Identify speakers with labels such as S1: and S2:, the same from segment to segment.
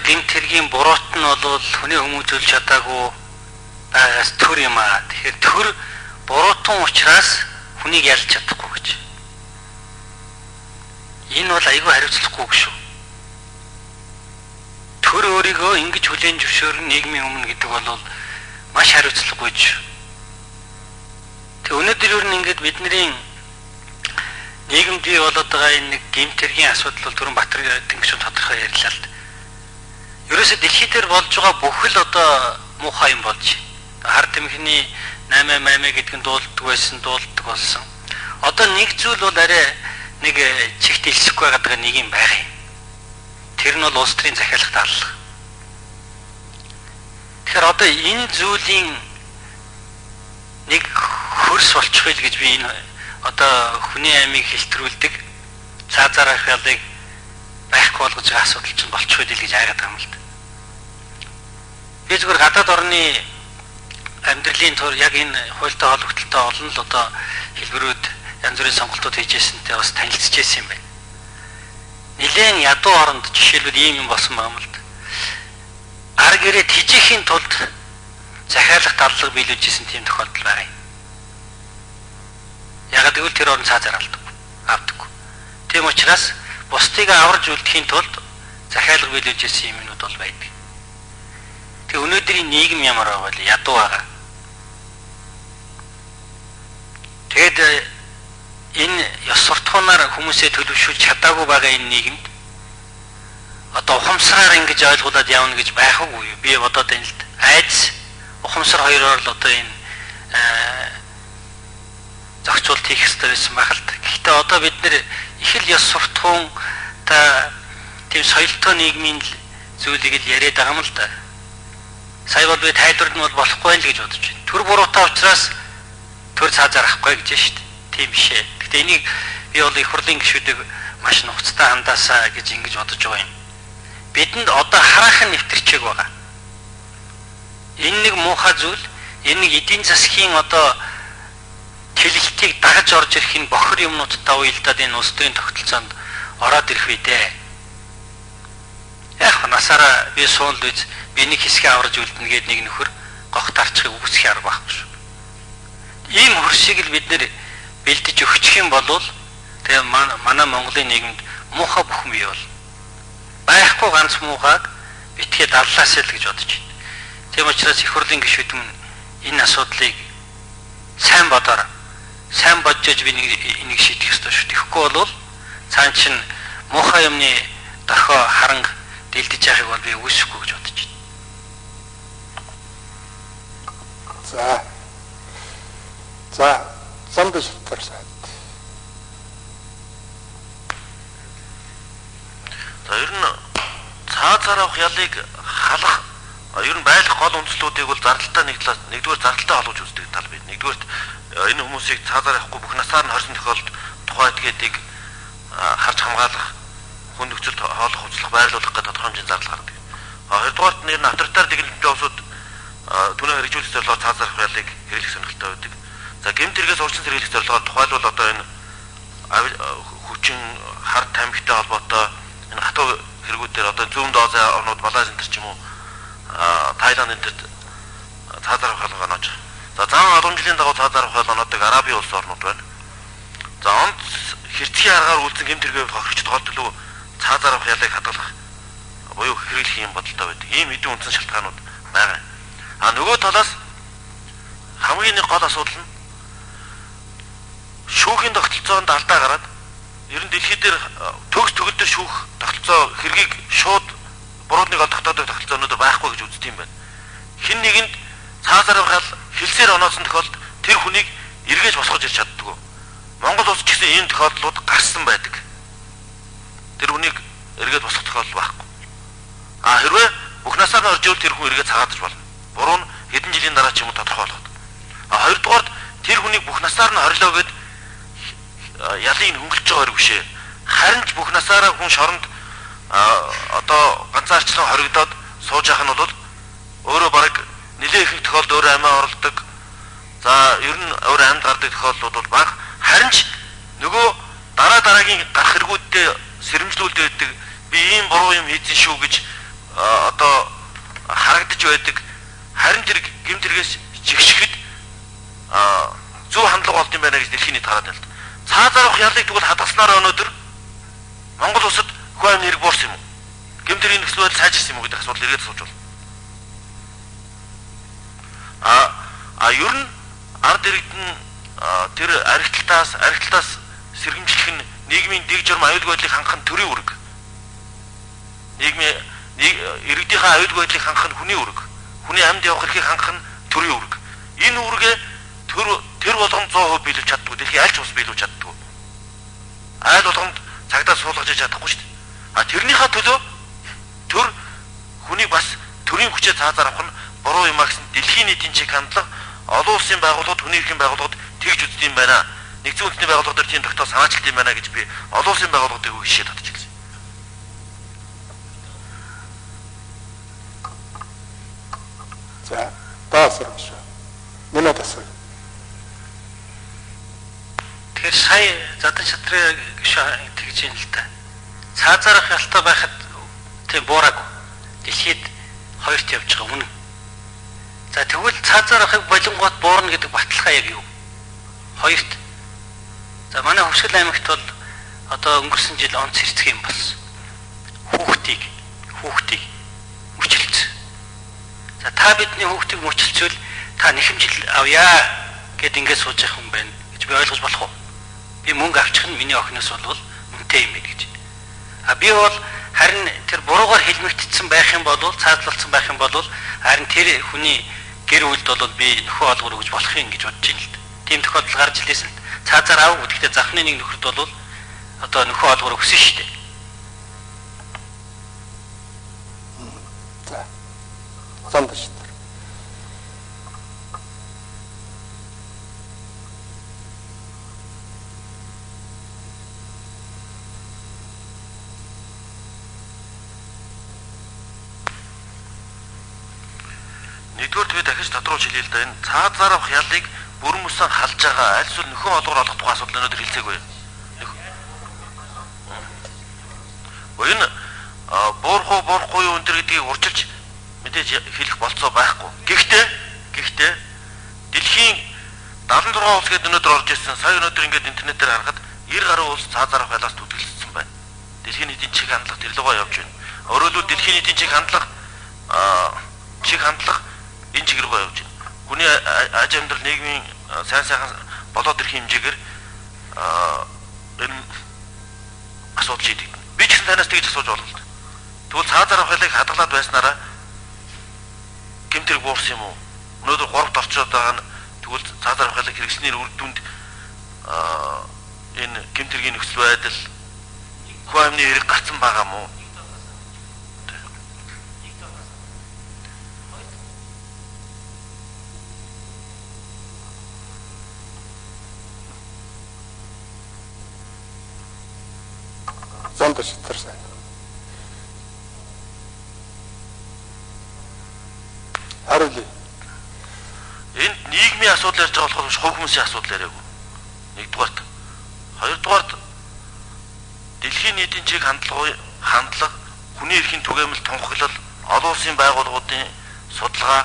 S1: гэмт хэргийн буруут нь бол хүний хүмүүжүүлж чадаагүй байгаас төр юм аа. Тэгэхээр төр буруутан учраас хүнийг ялж чадахгүй гэж. Энэ бол айгүй хариуцлагагүй шүү. Төр өөрийгөө ингэж хүлээн зөвшөөрн нийгмийн өмнө гэдэг бол маш хариуцлагагүй шүү. Тэг өнөөдөр юу нэг бидний нийгэмд бий болоод байгаа энэ нэг гэмт хэргийн асуудал бол түрэн Батар Тэнгисчүүд тодорхой ярьлаа л. Ерөөсө дэлхий дээр болж байгаа бүхэл одоо муухай юм болж байна. Хар тамхины 8 гэдэг нь дуулдаг болсон. Одоо нэг зүйл бол арай нэг чигт илсэхгүй байгаа нэг юм байх юм. Тэр нь бол улс төрийн захиалгад аллах. Тэгэхээр одоо энэ зүйлийн нэг хөрс болчих байл гэж би энэ одоо хүний аймыг хэлтрүүлдэг цаазаар хялыг байхгүй болгож байгаа асуудал чинь болчих байл гэж айгаад байгаа юм л да. Би зүгээр гадаад орны амьдралын төр яг энэ хуультай холбогдлолтой олон л одоо хэлбэрүүд янз бүрийн сонголтууд хийжсэнтэй бас танилцж ирсэн юм байна. Нилээн ядуу оронд жишээлбэл ийм юм болсон байгаа юм л да. Арга гэрээ тижихийн тулд захиалах дадлага биелүүлжсэн тийм тохиолдол байгаа юм. Яг гэвэл тэр орон цаазаар авдаг. Тийм учраас бусдыг аварж үлдэхийн тулд захиалга биелүүлжсэн юмнууд бол байдаг. Тэг өнөөдрийн нийгэм ямар байгаа вэ? Ядуу байгаа. Тэгэд энэ ёс суртахуунаар хүмүүсээ төлөвшүүлж чадаагүй байгаа энэ нийгэмд одоо ухамсараар ингэж ойлгуулад явна гэж байхгүй юу? Би бодоод байна л да. Айдас ухамсар хоёроор л одоо энэ зохицуулт хийх хэрэгтэй байсан байх л да. Гэхдээ одоо бид нэр их л ёс суртахуун та тийм соёлтой нийгмийн зүйлийг л яриад байгаа юм л да. Сая бол би тайлбард нь бол болохгүй л гэж бодож байна. Төр буруутай учраас төр цаазаар авахгүй гэж шүү дээ. Тийм биш ээ. Гэхдээ энийг би бол их хурлын гишүүдийг маш нухацтай хандаасаа гэж ингэж бодож байгаа юм. Бидэнд одоо хараахан нэвтэрчээг байгаа. Энэ нэг муухай зүйл, энэ нэг эдийн засгийн одоо тэлэлтийг дагаж орж ирэх энэ бохир юмнуудтай уялдаад энэ улс төрийн тогтолцоонд ороод ирэх үе дээ. Яг насаараа би суул үз би нэг хэсгээ аварж үлдэнэ гээд нэг нөхөр гогт арчихыг үгүйсэх арга байхгүй шүү. Ийм хөрсийг л бид нэр бэлдэж өгчих юм бол тэгээ манай Монголын нийгэмд муухай бүхэн бий бол байхгүй ганц муухайг битгээд аллаасаа л гэж бодож байна. Тийм учраас их хурлын гишүүд мөн энэ асуудлыг сайн бодоор сайн бодож би энийг шийдэх ёстой шүү. Тэгэхгүй бол цаан чин муухай юмны дохио харанг дэлдэж яахыг бол би үгүйсэхгүй гэж бодож байна.
S2: За замд шалтгаан сайд.
S3: За ер нь цаазаар авах ялыг халах ер нь байлах гол үндслүүдийг бол зардалтай нэгдүгээр зардалтай холбож үздэг тал бий. Нэгдүгээр энэ хүмүүсийг цаазаар авахгүй бүх насаар нь хорсон тохиолдолд тухай этгээдийг харж хамгаалах, хүн нөхцөлд хоолох, хувцлах, байрлуулах гэдэг тодорхой хэмжээний зардал гаргадаг. Хоёрдугаарт нь энэ авторитар дэглэмжийн усуд түүний хэрэгжүүлэх зорилгоор цаазаар авах ялыг хэрэглэх сонирхолтой байдаг. За гэмт хэрэгээс урьдчилан сэргийлэх зорилгоор тухайлбал одоо энэ хүчин хар тамхитай холбоотой энэ хатуу хэрэгүүд дээр одоо зүүн дозын орнууд Малайз энэ ч юм уу Тайланд энэ цаазаар авах ялгаа нож. За зам 10 жилийн дагуу цаазаар авах ялгаа нодог Арабын улс орнууд байна. За онд хэрцгий аргаар үйлдсэн гэмт хэрэгээ хохирч тоолтолоо цаазаар авах ялыг хадгалах буюу хэрэглэх юм бодолтой байдаг. Ийм хэдэн үндсэн шалтгаанууд байгаа. А нөгөө талаас хамгийн нэг гол асуудал нь шүүхийн тогтолцоонд алдаа гараад ер нь дэлхий дээр төгөлдөр шүүх тогтолцоо хэргийг шууд буруудныг олдохтой тогтолцоонууд байхгүй гэж үздэг юм байна. Хин нэгэнд цаазаар авах хэлсээр оноосон тохиолдолд тэр хүнийг эргэж босгож ирч чаддгүй. Монгол улс ч гэсэн ийм тохиолдлууд гарсан байдаг. Тэр хүнийг эргээд босгох тохиолдол байхгүй. А хэрвээ бүх насаар нь орж ивэл тэр хүн эргээд цагаатаж болно. Буруу нь хэдэн жилийн дараа ч юм уу тодорхой болгоод. А хоёрдугаард тэр хүнийг бүх насаар нь хорилоо гэд ялыг хөнгөлж байгаа хэрэг бишээ. Харин ч бүх насаараа хүн шоронд одоо ганцаарчлан хоригдоод сууж явах нь бол өөрөө бараг нэлээд их тохиолдолд өөрөө амиа оролдог. За ер нь өөр амьд гардаг тохиолдлууд бол бага. Харин ч нөгөө дараагийн гарах хэрэгүүдтэй сэрэмжлүүлдэг би ийм буруу юм хийсэн шүү гэж байдаг. Харин тэр гэмтэргээс жигшгэд зөв хандлага болд юм байна гэж дэлхийн нийт хараад байна л да. Цаазаар авах ялыг тэгвэл хадгаснаар өнөөдөр Монгол улсад хүү амны хэрэг буурсан юм уу? Гэмтэрийн нөхцөл байдал сайжирсан юм уу гэдэг асуудал эргээд сууж байна. Ер нь ард иргэдэн тэр архиталтаас сэргэмжлэх нь нийгмийн дэг журам аюулгүй байдлыг хангах нь төрийн үүрэг. Нийгмийн иргэдийнхээ аюулгүй байдлыг хангах нь хүний үүрэг. Хүний амьд явах эрхийг хангах нь төрийн үүрэг. Энэ үүргээ тэр болгонд 100% биелүүлж чаддгүй. Дэлхийн аль ч улс биелүүлж чаддгүй. Айл болгонд цагдаа суулгаж чадахгүй шүү дээ. Тэрнийхээ төлөө төр хүнийг бас төрийн хүчээр цаазаар авах нь буруу юм а гэсэн дэлхийн нийтийн чиг хандлага олон улсын байгууллагууд хүний эрхийн байгууллагууд тэгж үздэг юм байна. Нэгдсэн үндэсний байгууллагууд тийм тогтоох санаачилт юм байна гэж би олон улсын байгууллагуудыг хишээд татж хэлсэн.
S2: За, таасарч. Минут асуу.
S1: Тэгэхээр сая задан шатрыг тэгж юм л та. Цаазаарах ялтай байхад тийм буураагүй. Дэлхийд хоёрт явж байгаа үнэн. За тэгвэл цаазаарахыг болонгот буурна гэдэг баталгаа яг юу? Хоёрт. За манай Хөвсгөл аймагт бол одоо өнгөрсөн жил онц хэрцгий юм болсон. Хүүхдийг мөчөлцсөн. За та бидний хүүхдийг мөчөлцвөл та нэхэмжил авъя гэд ингээд сууж явах юм байна гэж би ойлгож болох уу? Би мөнгө авчих нь миний охиноос бол үнэтэй юм байна гэж. Би бол харин тэр буруугаар хэлмэгдсэн байх юм бол цаадлалцсан байх юм бол харин тэр хүний гэр бүлд бол би нөхөө олгор өгж болох юм гэж бодож байна л да. Тийм тохиолдол гарч илээсэн л цаазаар аав гэдэгтээ захны нэг нөхөрд бол одоо нөхөө олгор өгсөн шүү дээ.
S2: За. Замдаш.
S3: Нэгдүгээр тэгээд дахиж тодруулж хэлье л да. Энэ цаазаар авах ялыг бүрэн мөсөн халж байгаа аль эсвэл нөхөн олгор олох тухай асуудал өнөөдөр хэлцээгүй. Энэ буурахгүй юу энэ гэдгийг урчилж мэдээж хэлэх болцоо байхгүй. Гэхдээ дэлхийн 76 улс гэдэг өнөөдөр орж ирсэн. Сая өнөөдөр ингээд интернетээр харахад 90 гаруй улс цаазаар авах ялаас түлхэлсэн байна. Дэлхийн нийтийн чиг хандлага тэр лугаа явж байна. Өөрөөр хэлбэл дэлхийн нийтийн чиг хандлага энэ чиг рүүгээ явж байна. Хүний аж амьдрал нийгмийн сайхан болоод ирэх хэмжээгээр энэ асуудал шийдэгдэнэ. Би ч гэсэн танаас тэгж асууж болно л да. Тэгвэл цаазаар авах ялыг хадгалаад байснараа гэмтэрэг буурсан юм уу? Өнөөдөр 3-т орчоод байгаа нь тэгвэл цаазаар авах ялыг хэрэгжсэний үр дүнд энэ гэмтэргийн нөхцөл байдал хүү амны хэрэг гарсан байгаа мó?
S2: Замдаш тарсан. Харуулъя.
S3: Энд нийгмийн асуудал ярьж байгаа болохоор хувь хүмүүсийн асуудал яриаг. Нэгдүгээрт. Хоёрдугаарт дэлхийн нийтийн чиг хандлага, хүний эрхийн түгээмэл тунхаглал, олон улсын байгууллагуудын судалгаа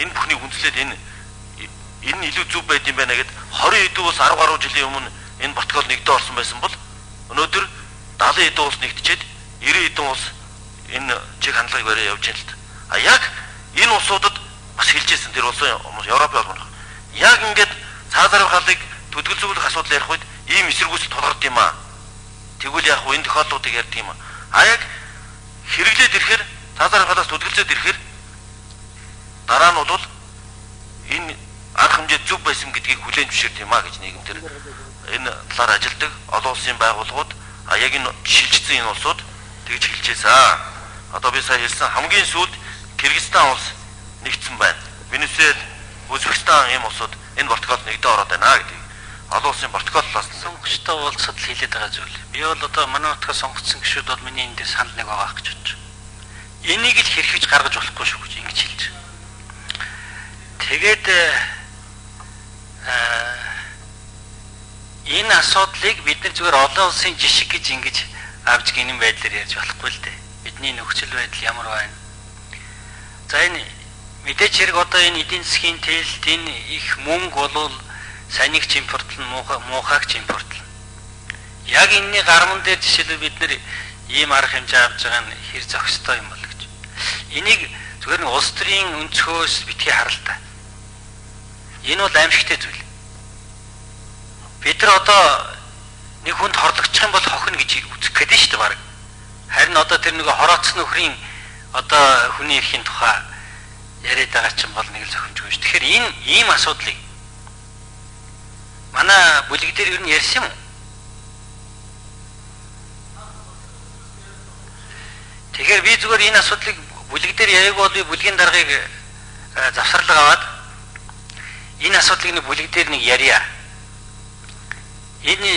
S3: энэ бүхнийг үндэслээд энэ илүү зөв байд юм байна гэд 20 эдүү улс 10 гаруй жилийн өмнө энэ протокол нэгдээ орсон байсан бол өнөөдөр 70 эдэн улс нэгтчихэд 90 эдэн улс энэ чиг хандлагыг барай явж байна л да. Яг энэ улсуудад бас хэлжсэн тэр улсын Европын холбооны. Яг ингээд цаазаар халыг төдөлзүүлэх асуудал ярих үед ийм эсэргүүцэл тулгард юм аа. Тэгвэл яг энэ тохиолдлуудыг ярьдаг юм аа. Яг хэрэглээд ирэхээр цаазаар халаас төдөлзөөд ирэхээр дараа нь бол энэ арга хэмжээ зөв байсан гэдгийг хүлээн зөвшөөрд юм аа гэж нийгэм тэр энэ талаар ажилдаг олон улсын байгууллагууд яг энэ шилжсэн энэ улсууд тэгж хэлжээсэн. Одоо би сая хэлсэн хамгийн сүүлд Кыргызстан улс нэгдсэн байна. Венесуэл, Узбекистан ийм улсууд энэ протоколд нэгдээ ороод байна гэдэг. Олон улсын протоколлоос
S1: сонгогчтой уулзахад л хэлээд байгаа зүйл. Би бол одоо манай утга сонгогдсон гишүүд бол миний энэ дээр санал нэг байгаа гэж бодож байна. Энийг л хэрхэж гаргаж болохгүй шүү гэж ингэж хэлж. Тэгээд энэ асуудлыг бид нар зүгээр олон улсын жишг гэж ингэж авч гинэн байдлаар ярьж болохгүй л дээ. Бидний нөхцөл байдал ямар байна? За энэ Мэдээж хэрэг одоо энэ эдийн засгийн тээлэлт энэ их мөнгө болвол санийгч импортлно, муухайгч импортлно. Яг энэний гарман дээр жишээлбэл бид нэр ийм арга хэмжээ авч байгаа нь хэр зохистой юм бол гэж. Энийг зүгээр нэг улс төрийн өнцгөөс битгий харалтаа. Энэ бол аимшигтэй зүйл. Бид нар одоо нэг хүнд хорлогдчих юм бол хохно гэж үзэх гээд шүү дээ баг. Харин одоо тэр нэг хорооцсон нөхрийн одоо хүний эрхийн тухай яриад байгаа ч юм бол нэг л зохимжгүй шүү. Тэгэхээр энэ ийм асуудлыг манай бүлэг дээр юу ярьсан юм уу? Тэгэхээр би зүгээр энэ асуудлыг бүлэг дээр яриаг бол би бүлгийн даргаыг завсарлага аваад энэ асуудлыг нэг бүлэг дээр нэг ярья. Энэ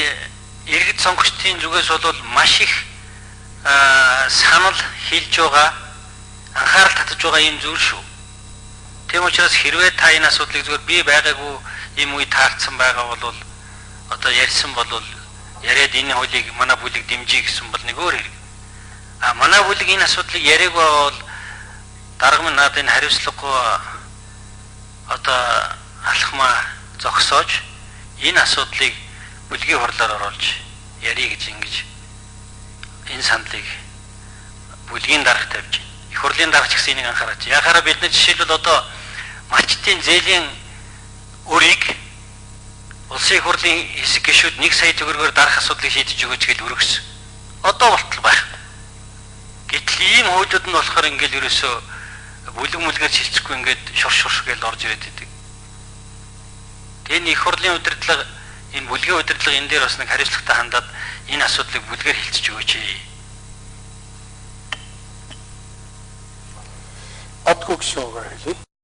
S1: иргэд сонгогчдын зүгээс бол маш их санал хэлж байгаа, анхаарал татаж байгаа юм зүйл шүү. Тийм учраас хэрвээ та энэ асуудлыг зүгээр би байгаагүй юм уу таарсан байгаа бол одоо ярьсан бол яриад энэ хуулийг манай бүлэг дэмжиж гэсэн бол нэг өөр хэрэг. Манай бүлэг энэ асуудлыг яриаг бол дарга минь надад энэ хариуцлагагүй одоо алхмаа зогсоож энэ асуудлыг бүлгийн хурлаар оруулж ярих гэж ингэж энэ сандлыг бүлгийн дарга тавьж их хурлын даргач гэсэн энийг анхаарч. Яхаараа бид нар жишээлбэл одоо малчтын зээлийн өрийг улсын их хурлын хэсэг гишүүд 1 сая төгрөгөөр дарах асуудлыг шийдэж өгөөч гэж өргөсөн. Одоо болтол байх. Гэтэл ийм хуулиуд нь болохоор ингээл ерөөсөө бүлэг мүлгээр шилжихгүй ингээд шурш гэж орж ирээд байдаг. Энэ их хурлын удирдлага энэ бүлгийн удирдлага энэ дээр бас нэг хариуцлагатай хандаад энэ асуудлыг бүлгээр хэлцэж өгөөч.
S2: Атгүй гүшүүгээр хэлье.